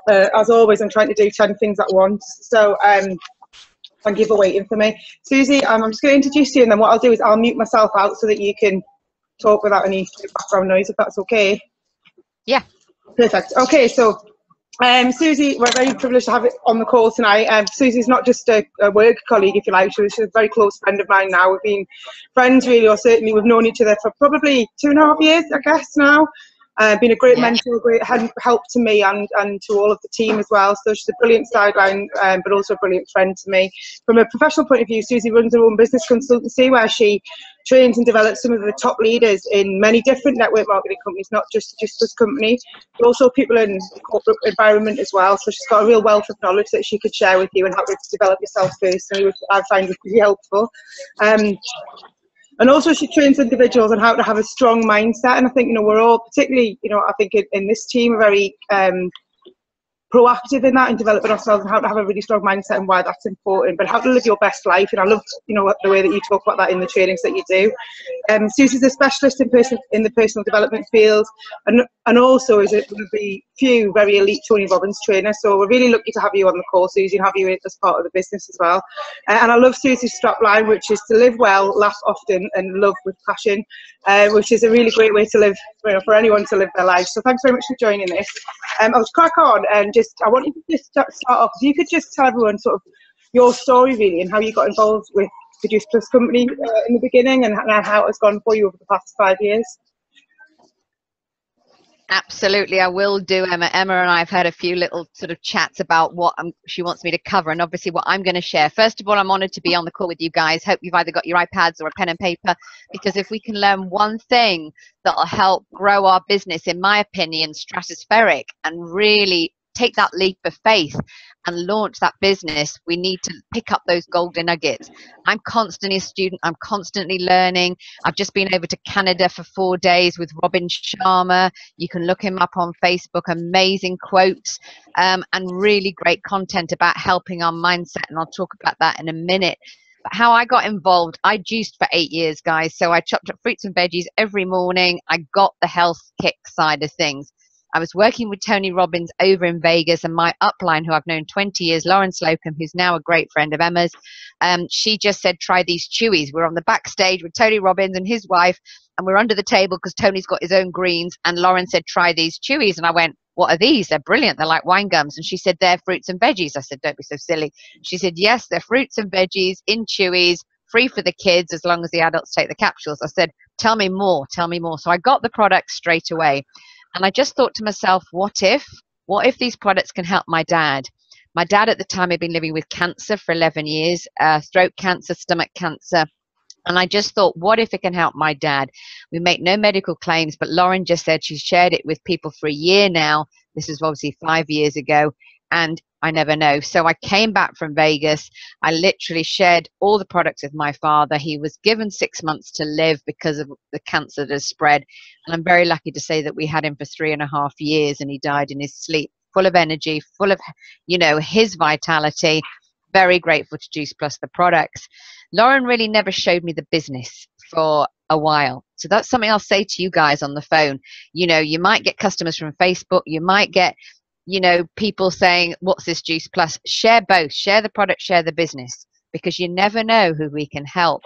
As always, I'm trying to do 10 things at once. So thank you for waiting for me. Susie, I'm just going to introduce you, and then what I'll do is I'll mute myself out so that you can talk without any background noise, if that's okay. Yeah. Perfect. Okay, so Susie, we're very privileged to have it on the call tonight. Susie's not just a work colleague, if you like. She's a very close friend of mine now. We've been friends, really, or certainly we've known each other for probably 2.5 years, I guess, now. Been a great mentor, a great help to me and to all of the team as well. So she's a brilliant sideline, but also a brilliant friend to me. From a professional point of view, Susie runs her own business consultancy where she trains and develops some of the top leaders in many different network marketing companies, not just this company, but also people in the corporate environment as well. So she's got a real wealth of knowledge that she could share with you and help you to develop yourself personally, which I find is really helpful. And also she trains individuals on how to have a strong mindset. And I think, we're all, particularly, I think in this team, are very proactive in that and developing ourselves and how to have a really strong mindset and why that's important, but how to live your best life. And I love, the way that you talk about that in the trainings that you do. Susie's a specialist in the personal development field, and also is one of the few very elite Tony Robbins trainers. So we're really lucky to have you on the call, Susie, and have you as part of the business as well. And I love Susie's strapline, which is to live well, laugh often, and love with passion, which is a really great way to live, for anyone to live their life. So thanks very much for joining this. I'll crack on and I want you to just start off. If you could just tell everyone sort of your story really and how you got involved with the Juice Plus company in the beginning and how it has gone for you over the past 5 years. Absolutely, I will do, Emma. Emma and I have had a few little sort of chats about what she wants me to cover, and obviously what I'm going to share. First of all, I'm honoured to be on the call with you guys. Hope you've either got your iPads or a pen and paper, because if we can learn one thing that will help grow our business, in my opinion, stratospheric, and really take that leap of faith and launch that business, we need to pick up those golden nuggets. I'm constantly a student. I'm constantly learning. I've just been over to Canada for 4 days with Robin Sharma. You can look him up on Facebook. Amazing quotes and really great content about helping our mindset. And I'll talk about that in a minute. But how I got involved, I juiced for 8 years, guys. So I chopped up fruits and veggies every morning. I got the health kick side of things. I was working with Tony Robbins over in Vegas, and my upline, who I've known 20 years, Lauren Slocum, who's now a great friend of Emma's, she just said, try these chewies. We're on the backstage with Tony Robbins and his wife, and we're under the table because Tony's got his own greens, and Lauren said, try these chewies. And I went, what are these? They're brilliant. They're like wine gums. And she said, they're fruits and veggies. I said, don't be so silly. She said, yes, they're fruits and veggies in chewies, free for the kids as long as the adults take the capsules. I said, tell me more, tell me more. So I got the product straight away. And I just thought to myself, what if these products can help my dad? My dad at the time had been living with cancer for 11 years, throat cancer, stomach cancer. And I just thought, what if it can help my dad? We make no medical claims, but Lauren just said she's shared it with people for a year now. This is obviously 5 years ago. And I never know. So I came back from Vegas. I literally shared all the products with my father. He was given 6 months to live because of the cancer that has spread. And I'm very lucky to say that we had him for 3.5 years, and he died in his sleep, full of energy, full of, his vitality. Very grateful to Juice Plus, the products. Lauren really never showed me the business for a while. So that's something I'll say to you guys on the phone. You might get customers from Facebook. You might get people saying, what's this Juice Plus? Share both. Share the product, share the business, because you never know who we can help.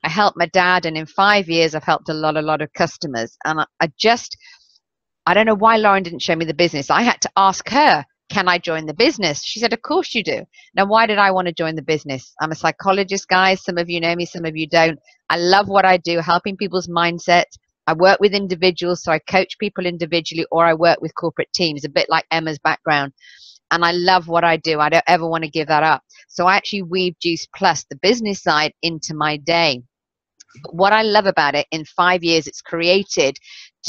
I helped my dad, and in 5 years, I've helped a lot of customers. And I don't know why Lauren didn't show me the business. I had to ask her, can I join the business? She said, of course you do. Now, why did I want to join the business? I'm a psychologist, guys. Some of you know me, some of you don't. I love what I do, helping people's mindsets. I work with individuals, so I coach people individually, or I work with corporate teams, a bit like Emma's background. And I love what I do. I don't ever want to give that up. So I actually weave Juice Plus, the business side, into my day. But what I love about it, in 5 years, it's created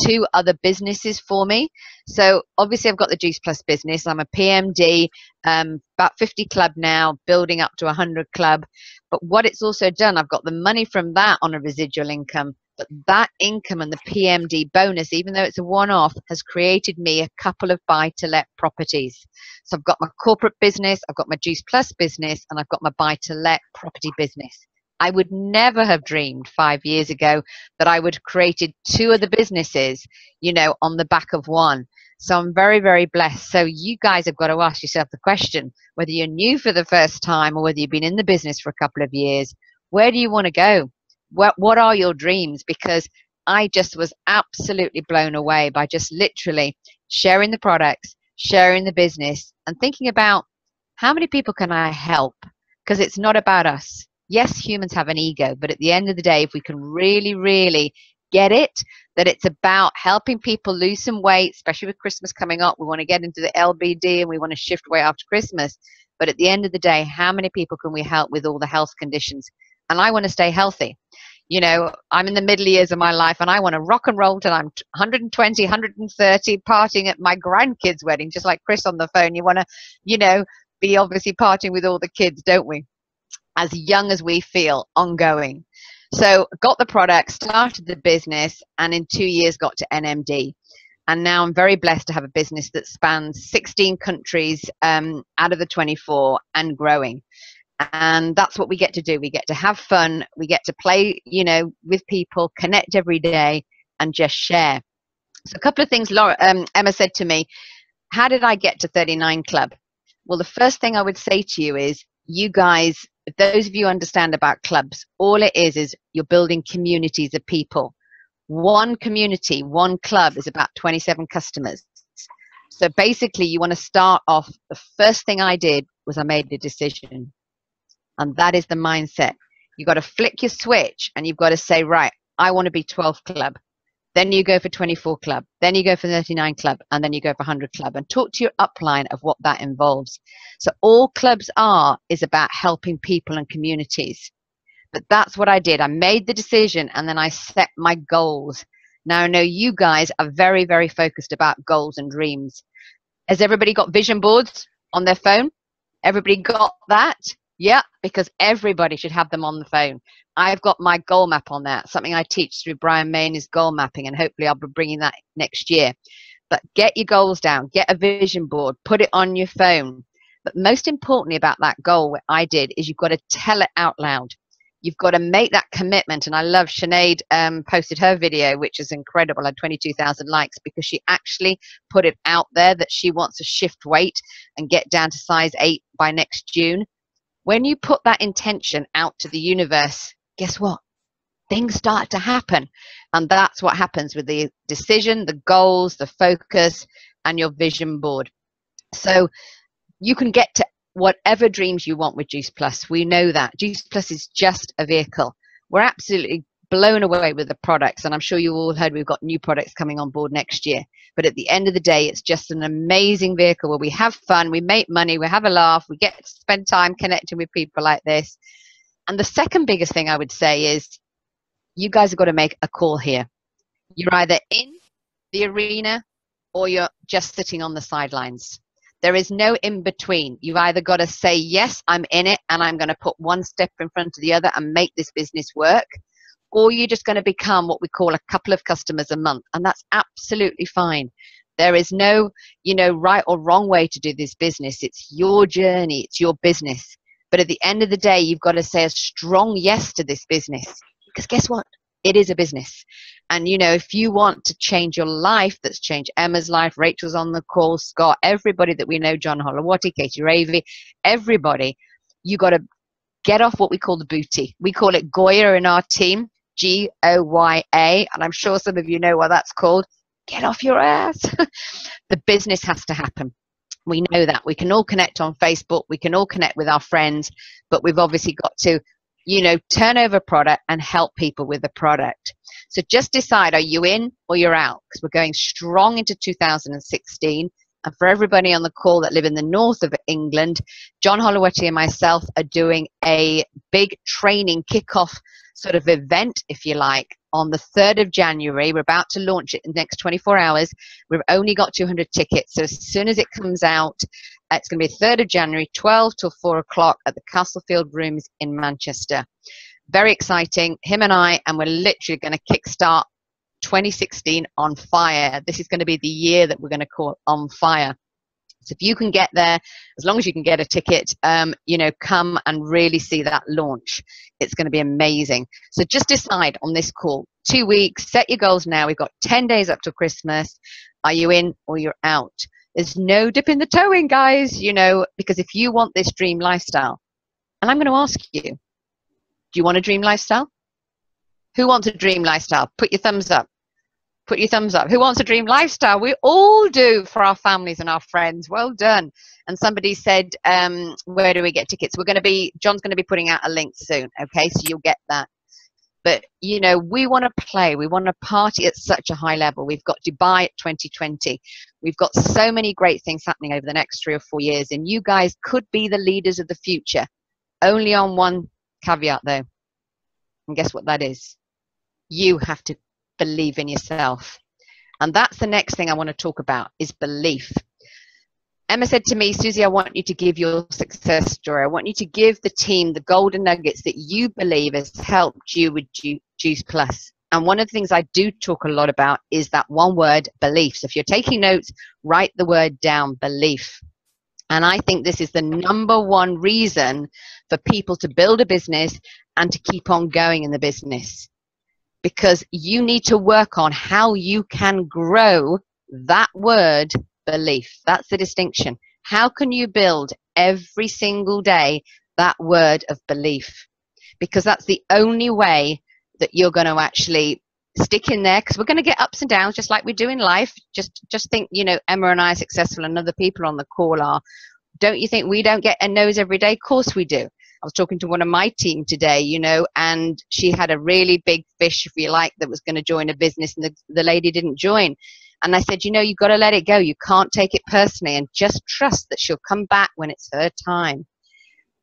2 other businesses for me. So obviously I've got the Juice Plus business. I'm a PMD, about 50 club now, building up to 100 club. But what it's also done, I've got the money from that on a residual income. But that income and the PMD bonus, even though it's a one-off, has created me a couple of buy-to-let properties. So I've got my corporate business, I've got my Juice Plus business, and I've got my buy-to-let property business. I would never have dreamed 5 years ago that I would have created 2 of the businesses, on the back of one. So I'm very, very blessed. So you guys have got to ask yourself the question, whether you're new for the first time or whether you've been in the business for a couple of years, where do you want to go? What are your dreams? Because I just was absolutely blown away by just literally sharing the products, sharing the business, and thinking about how many people can I help? Because it's not about us. Yes, humans have an ego, but at the end of the day, if we can really, really get it, that it's about helping people lose some weight, especially with Christmas coming up. We want to get into the LBD and we want to shift weight after Christmas. But at the end of the day, how many people can we help with all the health conditions? And I want to stay healthy. You know, I'm in the middle years of my life and I want to rock and roll till I'm 120, 130, partying at my grandkids' wedding, just like Chris on the phone. You want to, you know, be obviously partying with all the kids, don't we? As young as we feel, ongoing. So got the product, started the business, and in 2 years got to NMD. And now I'm very blessed to have a business that spans 16 countries out of the 24 and growing. And that's what we get to do. We get to have fun. We get to play, you know, with people, connect every day, and just share. So a couple of things Emma said to me, how did I get to 39 Club? Well, the first thing I would say to you is, you guys, if those of you understand about clubs, all it is you're building communities of people. One community, one club is about 27 customers. So basically, you want to start off, the first thing I did was I made a decision. And that is the mindset. You've got to flick your switch and you've got to say, right, I want to be 12 Club. Then you go for 24 Club. Then you go for 39 Club. And then you go for 100 Club. And talk to your upline of what that involves. So all clubs is about helping people and communities. But that's what I did. I made the decision and then I set my goals. Now I know you guys are very, very focused about goals and dreams. Has everybody got vision boards on their phone? Everybody got that? Yeah, because everybody should have them on the phone. I've got my goal map on that, something I teach through Brian Mayne's goal mapping, and hopefully I'll be bringing that next year. But get your goals down, get a vision board, put it on your phone. But most importantly about that goal, what I did is you've got to tell it out loud. You've got to make that commitment. And I love Sinead posted her video, which is incredible, had 22,000 likes, because she actually put it out there that she wants to shift weight and get down to size 8 by next June. When you put that intention out to the universe, guess what? Things start to happen. And that's what happens with the decision, the goals, the focus, and your vision board. So you can get to whatever dreams you want with Juice Plus. We know that. Juice Plus is just a vehicle. We're absolutely blown away with the products. And I'm sure you all heard we've got new products coming on board next year. But at the end of the day, it's just an amazing vehicle where we have fun, we make money, we have a laugh, we get to spend time connecting with people like this. And the second biggest thing I would say is you guys have got to make a call here. You're either in the arena or you're just sitting on the sidelines. There is no in between. You've either got to say, yes, I'm in it and I'm going to put one step in front of the other and make this business work. Or you're just going to become what we call a couple of customers a month. And that's absolutely fine. There is no, you know, right or wrong way to do this business. It's your journey. It's your business. But at the end of the day, you've got to say a strong yes to this business. Because guess what? It is a business. And, you know, if you want to change your life, that's changed Emma's life, Rachel's on the call, Scott, everybody that we know, John Holowati, Katie Ravy, everybody, you got to get off what we call the booty. We call it Goya in our team. Goya, and I'm sure some of you know what that's called. Get off your ass. The business has to happen. We know that. We can all connect on Facebook. We can all connect with our friends, but we've obviously got to, you know, turn over product and help people with the product. So just decide, are you in or you're out? Because we're going strong into 2016. And for everybody on the call that live in the north of England, John Holowati and myself are doing a big training kickoff sort of event, if you like, on the 3rd of January. We're about to launch it in the next 24 hours. We've only got 200 tickets. So as soon as it comes out, it's going to be 3rd of January, 12 till 4 o'clock at the Castlefield Rooms in Manchester. Very exciting. Him and I, and we're literally going to kickstart 2016 on fire. This is going to be the year that we're going to call on fire. So if you can get there, as long as you can get a ticket, you know, come and really see that launch. It's going to be amazing. So just decide on this call 2 weeks. Set your goals now. We've got 10 days up till Christmas. Are you in or you're out? There's no dip in the toe in, guys, you know, because if you want this dream lifestyle, and I'm going to ask you, do you want a dream lifestyle? Who wants a dream lifestyle? Put your thumbs up. Put your thumbs up. Who wants a dream lifestyle? We all do, for our families and our friends. Well done. And somebody said, where do we get tickets? John's going to be putting out a link soon. Okay, so you'll get that. But, you know, we want to play. We want to party at such a high level. We've got Dubai at 2020. We've got so many great things happening over the next 3 or 4 years. And you guys could be the leaders of the future. Only on one caveat, though. And guess what that is? You have to believe in yourself. And that's the next thing I want to talk about, is belief. Emma said to me, Susie, I want you to give your success story. I want you to give the team the golden nuggets that you believe has helped you with Juice Plus. And one of the things I do talk a lot about is that one word, belief. So if you're taking notes, write the word down, belief. And I think this is the #1 reason for people to build a business and to keep on going in the business. Because you need to work on how you can grow that word, belief. That's the distinction. How can you build every single day that word of belief? Because that's the only way that you're going to actually stick in there, because we're going to get ups and downs just like we do in life. Just think, you know, Emma and I are successful and other people on the call are. Don't you think we don't get a nose every day? Of course we do. I was talking to one of my team today, you know, and she had a really big fish, if you like, that was going to join a business, and the lady didn't join. And I said, you know, you've got to let it go. You can't take it personally, and just trust that she'll come back when it's her time.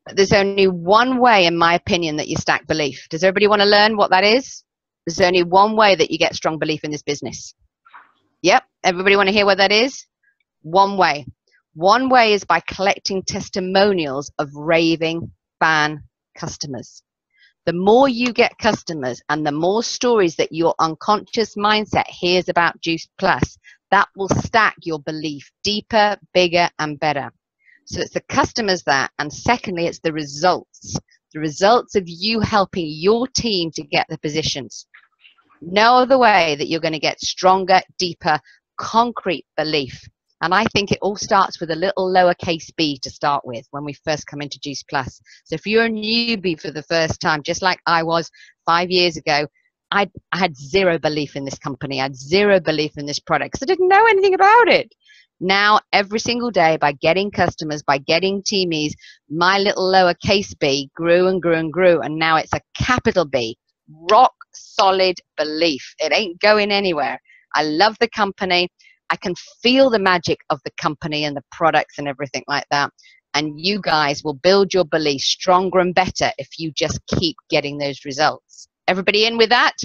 But there's only one way, in my opinion, that you stack belief. Does everybody want to learn what that is? There's only one way that you get strong belief in this business. Yep. Everybody want to hear what that is? One way. One way is by collecting testimonials of raving fan customers. The more you get customers and the more stories that your unconscious mindset hears about Juice Plus, that will stack your belief deeper, bigger, and better. So it's the customers that, and secondly, it's the results of you helping your team to get the positions. No other way that you're going to get stronger, deeper, concrete belief. And I think it all starts with a little lowercase b to start with when we first come into Juice Plus. So if you're a newbie for the first time, just like I was 5 years ago, I had zero belief in this company. I had zero belief in this product because I didn't know anything about it. Now, every single day, by getting customers, by getting teamies, my little lowercase b grew and grew and grew. And now it's a capital B, rock solid belief. It ain't going anywhere. I love the company. I can feel the magic of the company and the products and everything like that. And you guys will build your belief stronger and better if you just keep getting those results. Everybody in with that?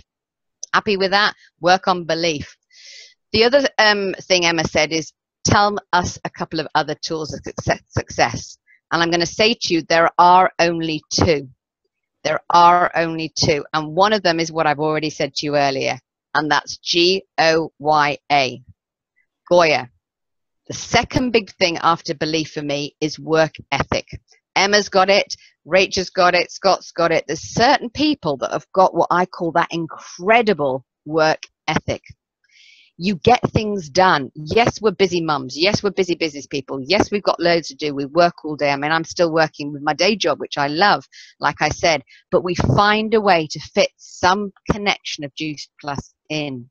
Happy with that? Work on belief. The other thing Emma said is, tell us a couple of other tools of success. And I'm going to say to you, there are only two. There are only two. And one of them is what I've already said to you earlier. And that's Goya. Goya. The second big thing after belief for me is work ethic. Emma's got it, Rachel's got it, Scott's got it. There's certain people that have got what I call that incredible work ethic. You get things done. Yes, we're busy mums. Yes, we're busy business people. Yes, we've got loads to do. We work all day. I mean, I'm still working with my day job, which I love, like I said, but we find a way to fit some connection of Juice Plus in.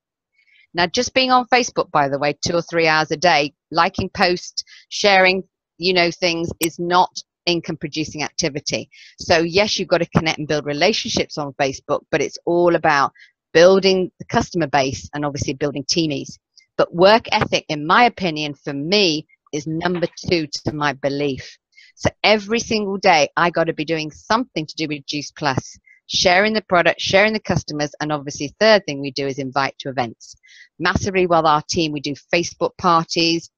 Now, just being on Facebook, by the way, 2 or 3 hours a day, liking posts, sharing, you know, things is not income producing activity. So yes, you've got to connect and build relationships on Facebook, but it's all about building the customer base and obviously building teamies. But work ethic, in my opinion, for me, is #2 to my belief. So every single day, I got to be doing something to do with Juice Plus. Sharing the product, sharing the customers, and obviously third thing we do is invite to events. Massively with our team, we do Facebook parties.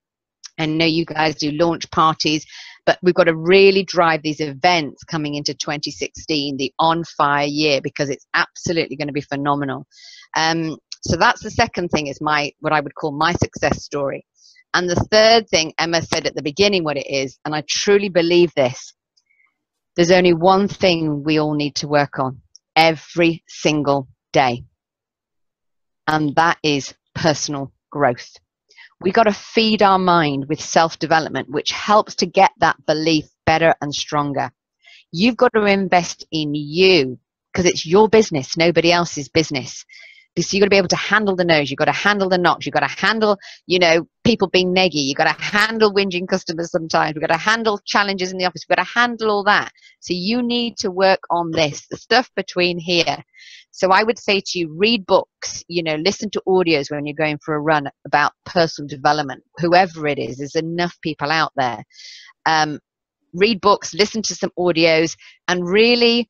I know you guys do launch parties, but we've got to really drive these events coming into 2016, the on fire year, because it's absolutely going to be phenomenal. So that's the second thing, is what I would call my success story. And the third thing, Emma said at the beginning what it is, and I truly believe this. There's only one thing we all need to work on every single day. and that is personal growth. We got to feed our mind with self-development, which helps to get that belief better and stronger. You've got to invest in you because it's your business, nobody else's business. So you've got to be able to handle the no's, you've got to handle the knocks, you've got to handle, you know, people being neggy, you've got to handle whinging customers sometimes, we've got to handle challenges in the office, we've got to handle all that. So you need to work on this, the stuff between here. So I would say to you, read books, you know, listen to audios when you're going for a run about personal development, whoever it is, there's enough people out there. Read books, listen to some audios, and really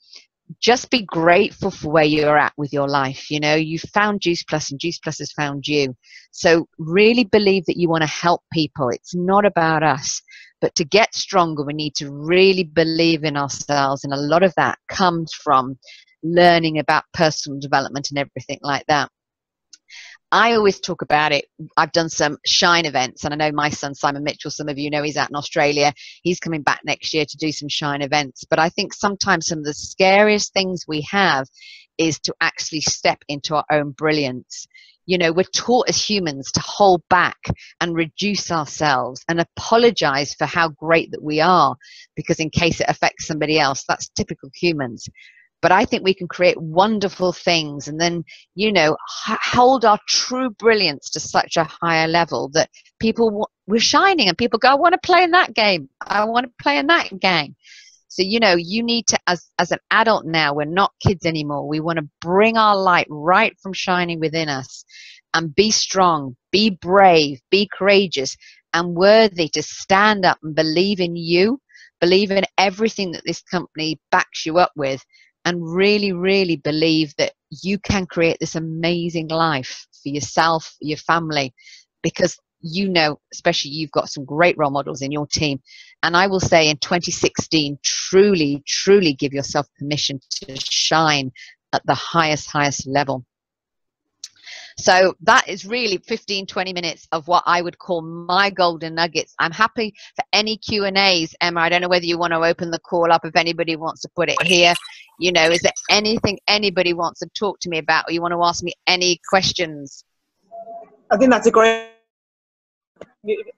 just be grateful for where you're at with your life. You know, you found Juice Plus and Juice Plus has found you. So really believe that you want to help people. It's not about us. But to get stronger, we need to really believe in ourselves. And a lot of that comes from learning about personal development and everything like that. I always talk about it. I've done some Shine events, and I know my son, Simon Mitchell, some of you know he's out in Australia. He's coming back next year to do some Shine events. But I think sometimes some of the scariest things we have is to actually step into our own brilliance. You know, we're taught as humans to hold back and reduce ourselves and apologize for how great that we are, because in case it affects somebody else, that's typical humans. But I think we can create wonderful things and then, you know, hold our true brilliance to such a higher level that people, we're shining and people go, I want to play in that game. I want to play in that game. So, you know, you need to, as an adult now, we're not kids anymore. We want to bring our light right from shining within us and be strong, be brave, be courageous and worthy to stand up and believe in you, believe in everything that this company backs you up with. And really, really believe that you can create this amazing life for yourself, for your family, because you know, especially you've got some great role models in your team. And I will say in 2016, truly, truly give yourself permission to shine at the highest level. So that is really 15-20 minutes of what I would call my golden nuggets. I'm happy for any Q&As. Emma, I don't know whether you want to open the call up if anybody wants to put it here. You know, is there anything anybody wants to talk to me about, or you want to ask me any questions? I think that's a great,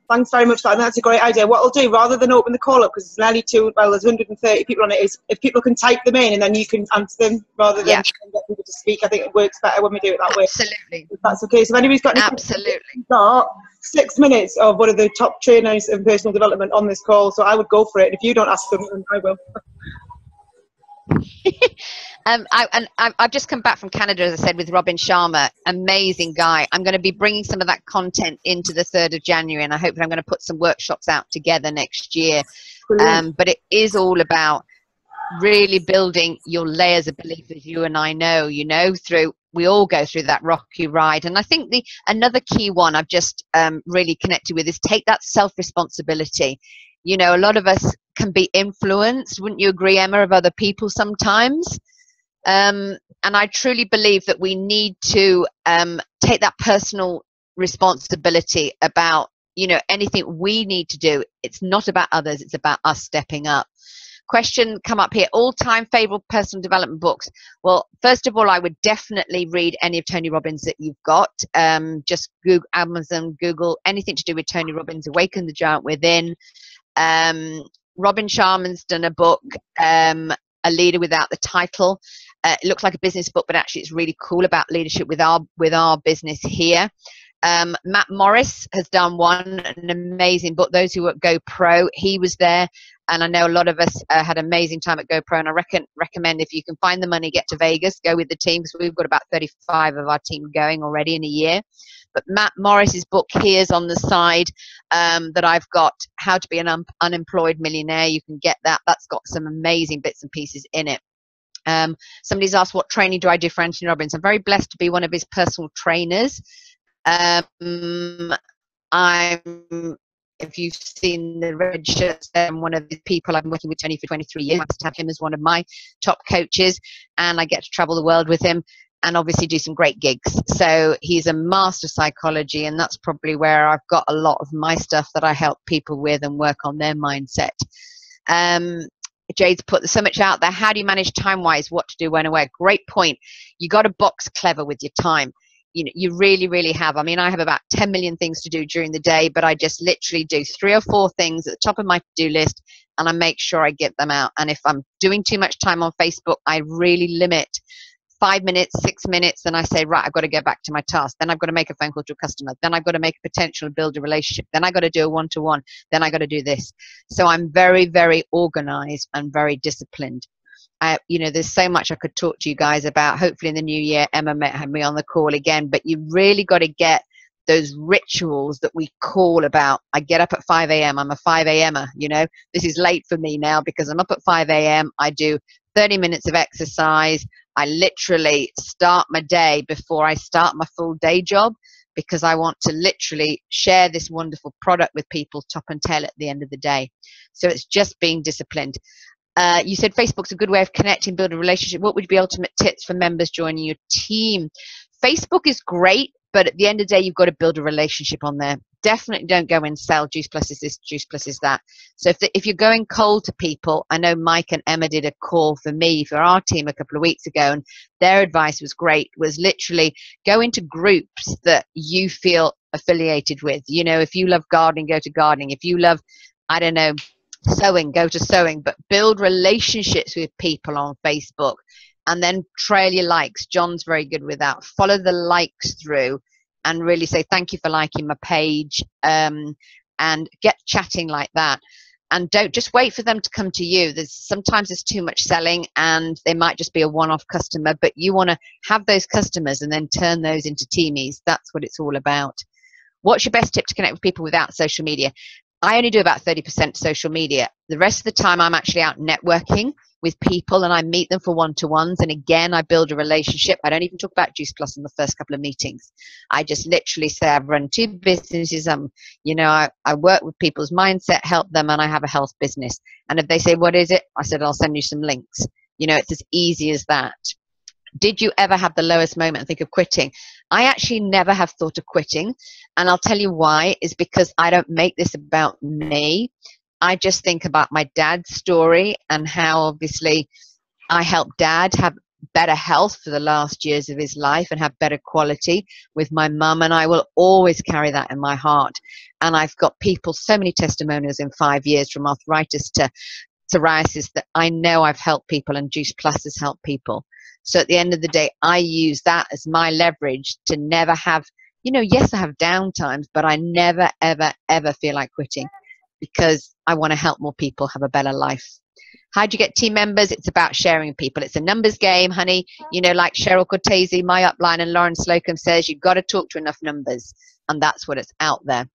thanks very much for that. That's a great idea. What I'll do, rather than open the call up, because it's nearly there's 130 people on it, is if people can type them in and then you can answer them rather than get people to speak. I think it works better when we do it that way. Absolutely. If that's okay. So if anybody's got any Absolutely. questions, got 6 minutes of one of the top trainers in personal development on this call, so I would go for it. If you don't ask them, then I will. I've just come back from Canada, as I said, with Robin Sharma. Amazing guy. I'm going to be bringing some of that content into the 3rd of January, and I hope that I'm going to put some workshops out together next year. But it is all about really building your layers of belief, as you and I know, you know, we all go through that rocky ride. And I think another key one I've just really connected with is take that self-responsibility. You know, a lot of us can be influenced, wouldn't you agree, Emma, of other people sometimes? And I truly believe that we need to take that personal responsibility about, you know, anything we need to do. It's not about others, it's about us stepping up. Question come up here, all-time favorite personal development books. Well, first of all, I would definitely read any of Tony Robbins that you've got. Just Google, Amazon, Google, anything to do with Tony Robbins, Awaken the Giant Within. Robin Sharman's done a book, A Leader Without the Title. It looks like a business book, but actually it's really cool about leadership with our business here. Matt Morris has done an amazing book, Those Who Go Pro. He was there, and I know a lot of us had an amazing time at Go Pro, and I recommend if you can find the money, get to Vegas, go with the team, because we've got about 35 of our team going already in a year. But Matt Morris's book here is on the side that I've got, How to Be an Unemployed Millionaire. You can get that. That's got some amazing bits and pieces in it. Somebody's asked, what training do I do for Anthony Robbins? I'm very blessed to be one of his personal trainers. If you've seen the red shirts, I'm one of the people. I've been working with Tony for 23 years. I have him as one of my top coaches, and I get to travel the world with him and obviously do some great gigs. So he's a master psychology, and that's probably where I've got a lot of my stuff that I help people with and work on their mindset. Jade's put so much out there. How do you manage time-wise? What to do when and where? Great point. You got to box clever with your time. you really, really have. I mean, I have about 10 million things to do during the day, but I just literally do 3 or 4 things at the top of my to-do list, and I make sure I get them out. And if I'm doing too much time on Facebook, I really limit 5 minutes, 6 minutes, then I say, right, I've got to go back to my task. Then I've got to make a phone call to a customer. Then I've got to make a potential build a relationship. Then I've got to do a one-to-one. Then I've got to do this. So I'm very, very organized and very disciplined. There's so much I could talk to you guys about. Hopefully in the new year, Emma may have me on the call again, but you really got to get those rituals that we call about. I get up at 5 a.m. I'm a 5 a.m.er, This is late for me now because I'm up at 5 a.m. I do 30 minutes of exercise. I literally start my day before I start my full day job because I want to literally share this wonderful product with people top and tail at the end of the day. So it's just being disciplined. You said Facebook's a good way of connecting, build a relationship. What would be ultimate tips for members joining your team? Facebook is great, but at the end of the day, you've got to build a relationship on there. Definitely don't go and sell Juice Plus is this, Juice Plus is that. So if you're going cold to people, I know Mike and Emma did a call for me, for our team a couple of weeks ago, and their advice was great, was literally go into groups that you feel affiliated with. If you love gardening, go to gardening. If you love, I don't know, sewing, go to sewing, but build relationships with people on Facebook and then trail your likes. John's very good with that. Follow the likes through and really say, thank you for liking my page, and get chatting like that. And don't just wait for them to come to you. Sometimes there's too much selling and they might just be a one-off customer, but you want to have those customers and then turn those into teamies. That's what it's all about. What's your best tip to connect with people without social media? I only do about 30% social media. The rest of the time I'm actually out networking with people and I meet them for one-to-ones. And again, I build a relationship. I don't even talk about Juice Plus in the first couple of meetings. I just literally say I've run 2 businesses. I work with people's mindset, help them, and I have a health business. And if they say, what is it? I said, I'll send you some links. It's as easy as that. Did you ever have the lowest moment and think of quitting? I actually never have thought of quitting. And I'll tell you why, is because I don't make this about me. I just think about my dad's story and how obviously I helped Dad have better health for the last years of his life and have better quality with my mum. And I will always carry that in my heart. And I've got people, so many testimonials in 5 years, from arthritis to psoriasis, that I know I've helped people and Juice Plus has helped people. So at the end of the day, I use that as my leverage to never have, yes, I have down times, but I never, ever, ever feel like quitting because I want to help more people have a better life. How do you get team members? It's about sharing people. It's a numbers game, honey. Like Cheryl Cortese, my upline, and Lauren Slocum says, you've got to talk to enough numbers. And that's what it's out there.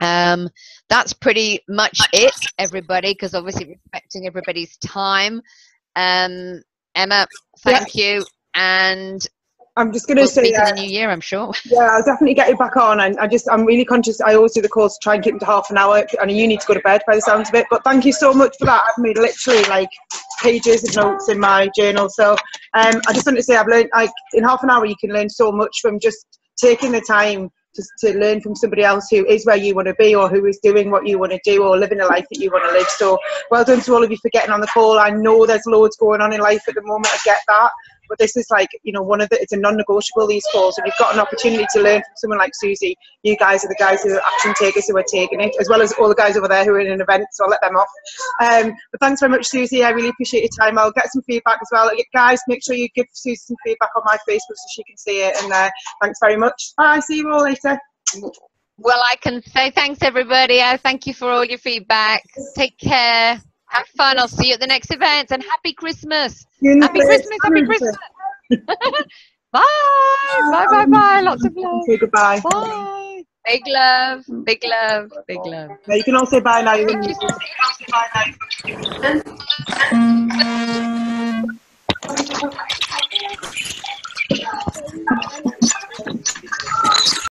That's pretty much it, everybody, because obviously respecting everybody's time. Emma, thank you, and I'm just going to say, speak in the new year, I'm sure. Yeah, I'll definitely get you back on. And I'm really conscious. I always do the calls to try and keep them to half an hour. And you need to go to bed by the sounds of it. But thank you so much for that. I've made literally like pages of notes in my journal. So I just want to say I've learned, in half an hour you can learn so much from just taking the time to learn from somebody else who is where you want to be, or who is doing what you want to do, or living a life that you want to live. So well done to all of you for getting on the call. I know there's loads going on in life at the moment, I get that, but this is like, it's a non-negotiable, these calls, and you've got an opportunity to learn from someone like Susie. You guys are the guys who are action takers, who are taking it, as well as all the guys over there who are in an event, so I'll let them off. But thanks very much, Susie. I really appreciate your time. I'll get some feedback as well. Guys, make sure you give Susie some feedback on my Facebook so she can see it, and thanks very much. Bye, see you all later. Well, I can say thanks, everybody. Thank you for all your feedback. Take care. Have fun. I'll see you at the next event. And happy Christmas. Happy Christmas. Happy Christmas. Bye. Bye, bye, bye. Lots of love. Say goodbye. Bye. Big love. Big love. Big love. Yeah, you can all say bye now.